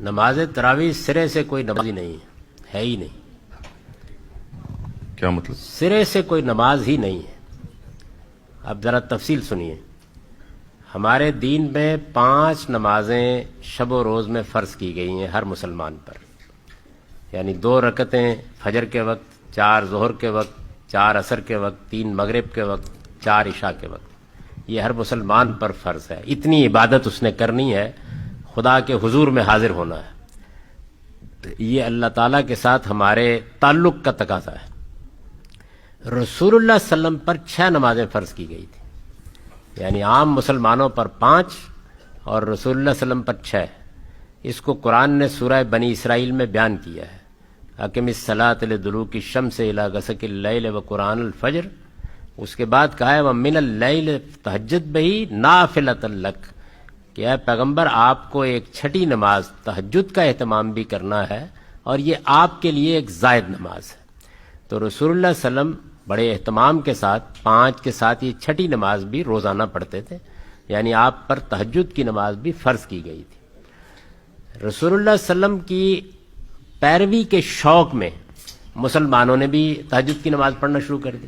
نماز تراویح سرے سے کوئی نماز ہی نہیں ہے ہی نہیں. کیا مطلب؟ سرے سے کوئی نماز ہی نہیں ہے. اب ذرا تفصیل سنیے. ہمارے دین میں 5 نمازیں شب و روز میں فرض کی گئی ہیں ہر مسلمان پر. یعنی 2 رکعتیں فجر کے وقت، 4 ظہر کے وقت، 4 عصر کے وقت، 3 مغرب کے وقت، 4 عشاء کے وقت. یہ ہر مسلمان پر فرض ہے. اتنی عبادت اس نے کرنی ہے، خدا کے حضور میں حاضر ہونا ہے. یہ اللہ تعالیٰ کے ساتھ ہمارے تعلق کا تقاضا ہے. رسول اللہ صلی اللہ علیہ وسلم پر 6 نمازیں فرض کی گئی تھی. یعنی عام مسلمانوں پر 5 اور رسول اللہ صلی اللہ علیہ وسلم پر 6. اس کو قرآن نے سورہ بنی اسرائیل میں بیان کیا ہے. اقم الصلاۃ لدلوک الشمس الی غسق اللیل وقرآن الفجر. اس کے بعد کہا ہے ومن اللیل تہجد بہ نافلۃ لک، کہ اے پیغمبر آپ کو ایک چھٹی نماز تہجد کا اہتمام بھی کرنا ہے، اور یہ آپ کے لیے ایک زائد نماز ہے. تو رسول اللہ صلی اللہ علیہ وسلم بڑے اہتمام کے ساتھ 5 کے ساتھ یہ چھٹی نماز بھی روزانہ پڑھتے تھے. یعنی آپ پر تہجد کی نماز بھی فرض کی گئی تھی. رسول اللہ صلی اللہ علیہ وسلم کی پیروی کے شوق میں مسلمانوں نے بھی تہجد کی نماز پڑھنا شروع کر دی.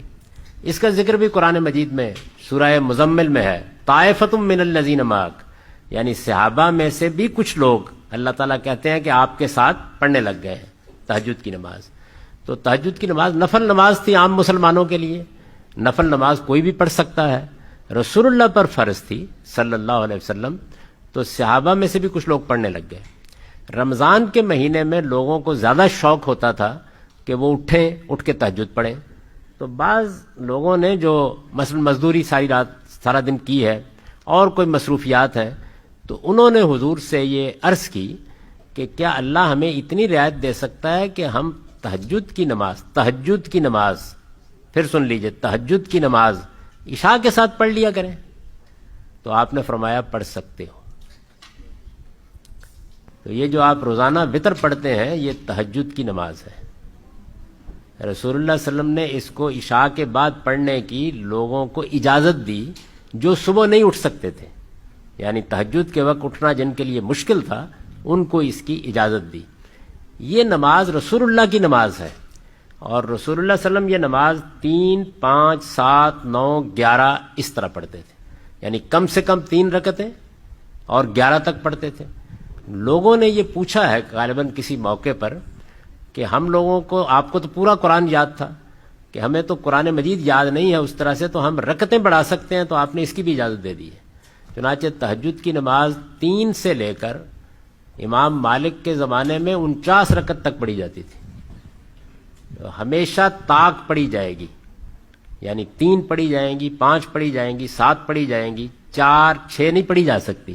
اس کا ذکر بھی قرآن مجید میں سورہ مزمل میں ہے. طائفۃ من الذین معک، یعنی صحابہ میں سے بھی کچھ لوگ اللہ تعالیٰ کہتے ہیں کہ آپ کے ساتھ پڑھنے لگ گئے ہیں تہجد کی نماز. تو تہجد کی نماز نفل نماز تھی عام مسلمانوں کے لیے. نفل نماز کوئی بھی پڑھ سکتا ہے. رسول اللہ پر فرض تھی صلی اللہ علیہ وسلم، تو صحابہ میں سے بھی کچھ لوگ پڑھنے لگ گئے. رمضان کے مہینے میں لوگوں کو زیادہ شوق ہوتا تھا کہ وہ اٹھ کے تہجد پڑھیں. تو بعض لوگوں نے جو مثلا مزدوری سارا دن کی ہے اور کوئی مصروفیات ہیں، تو انہوں نے حضور سے یہ عرض کی کہ کیا اللہ ہمیں اتنی رعایت دے سکتا ہے کہ ہم تہجد کی نماز پھر سن لیجئے، تہجد کی نماز عشاء کے ساتھ پڑھ لیا کریں. تو آپ نے فرمایا پڑھ سکتے ہو. تو یہ جو آپ روزانہ وتر پڑھتے ہیں یہ تہجد کی نماز ہے. رسول اللہ صلی اللہ علیہ وسلم نے اس کو عشاء کے بعد پڑھنے کی لوگوں کو اجازت دی جو صبح نہیں اٹھ سکتے تھے. یعنی تہجد کے وقت اٹھنا جن کے لیے مشکل تھا ان کو اس کی اجازت دی. یہ نماز رسول اللہ کی نماز ہے، اور رسول اللہ صلی اللہ علیہ وسلم یہ نماز 3، 5، 7، 9، 11 اس طرح پڑھتے تھے. یعنی کم سے کم 3 رکعتیں اور 11 تک پڑھتے تھے. لوگوں نے یہ پوچھا ہے غالباً کسی موقع پر کہ ہم لوگوں کو، آپ کو تو پورا قرآن یاد تھا، کہ ہمیں تو قرآن مجید یاد نہیں ہے اس طرح سے، تو ہم رکعتیں بڑھا سکتے ہیں، تو آپ نے اس کی بھی اجازت دے دی ہے. چنانچہ تہجد کی نماز 3 سے لے کر امام مالک کے زمانے میں 49 رکعت تک پڑھی جاتی تھی. ہمیشہ طاق پڑھی جائے گی. یعنی 3 پڑھی جائیں گی، 5 پڑھی جائیں گی، 7 پڑھی جائیں گی، 4، 6 نہیں پڑھی جا سکتی.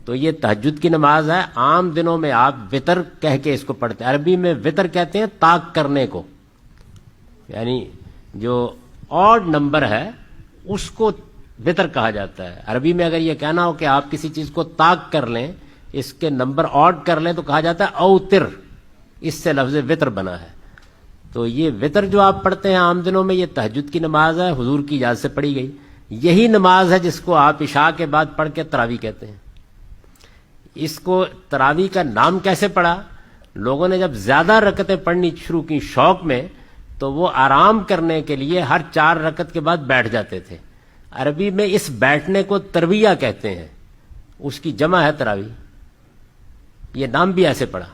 تو یہ تہجد کی نماز ہے. عام دنوں میں آپ وتر کہہ کے اس کو پڑھتے ہیں. عربی میں وتر کہتے ہیں طاق کرنے کو. یعنی جو آڈ نمبر ہے اس کو وتر کہا جاتا ہے. عربی میں اگر یہ کہنا ہو کہ آپ کسی چیز کو طاق کر لیں، اس کے نمبر آڈ کر لیں، تو کہا جاتا ہے اوتر. اس سے لفظ وتر بنا ہے. تو یہ وتر جو آپ پڑھتے ہیں عام دنوں میں یہ تہجد کی نماز ہے، حضور کی اجازت سے پڑھی گئی. یہی نماز ہے جس کو آپ عشاء کے بعد پڑھ کے تراویح کہتے ہیں. اس کو تراویح کا نام کیسے پڑا؟ لوگوں نے جب زیادہ رکعتیں پڑھنی شروع کی شوق میں، تو وہ آرام کرنے کے لیے ہر 4 رکعت کے بعد بیٹھ جاتے تھے. عربی میں اس بیٹھنے کو ترویہ کہتے ہیں، اس کی جمع ہے تراویح. یہ نام بھی ایسے پڑا.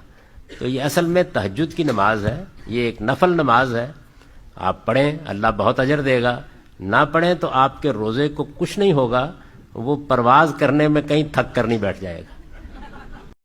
تو یہ اصل میں تہجد کی نماز ہے. یہ ایک نفل نماز ہے. آپ پڑھیں اللہ بہت اجر دے گا، نہ پڑھیں تو آپ کے روزے کو کچھ نہیں ہوگا، وہ پرواز کرنے میں کہیں تھک کر نہیں بیٹھ جائے گا.